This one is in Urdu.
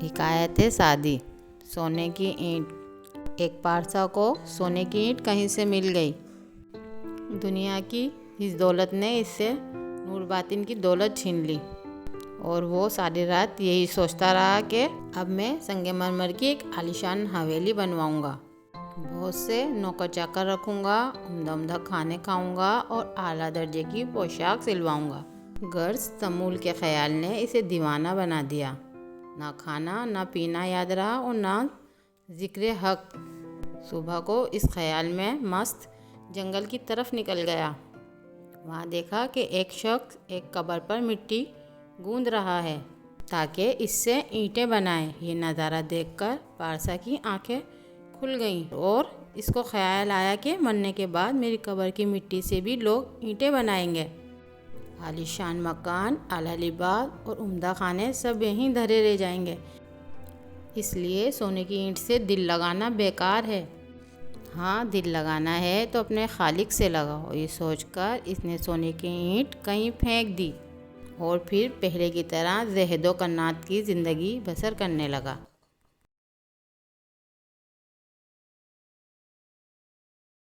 حکایت سعدی۔ سونے کی اینٹ۔ ایک پارسا کو سونے کی اینٹ کہیں سے مل گئی۔ دنیا کی اس دولت نے اس سے نور باطن کی دولت چھین لی، اور وہ ساری رات یہی سوچتا رہا کہ اب میں سنگ مرمر کی ایک عالیشان حویلی بنواؤں گا، بہت سے نوکر چاکر رکھوں گا، عمدہ کھانے کھاؤں گا اور اعلیٰ درجے کی پوشاک سلواؤں گا۔ غرض تمول کے خیال نے اسے دیوانہ بنا دیا۔ نہ کھانا نہ پینا یاد رہا اور نہ ذکر حق۔ صبح کو اس خیال میں مست جنگل کی طرف نکل گیا۔ وہاں دیکھا کہ ایک شخص ایک قبر پر مٹی گوندھ رہا ہے تاکہ اس سے اینٹیں بنائے۔ یہ نظارہ دیکھ کر پارسا کی آنکھیں کھل گئیں اور اس کو خیال آیا کہ مرنے کے بعد میری قبر کی مٹی سے بھی لوگ اینٹیں بنائیں گے۔ عالیشان مکان، اعلیٰ لباس اور عمدہ کھانے سب یہیں دھرے رہ جائیں گے، اس لیے سونے کی اینٹ سے دل لگانا بیکار ہے۔ ہاں، دل لگانا ہے تو اپنے خالق سے لگاؤ۔ یہ سوچ کر اس نے سونے کی اینٹ کہیں پھینک دی اور پھر پہلے کی طرح زہد و کنات کی زندگی بسر کرنے لگا۔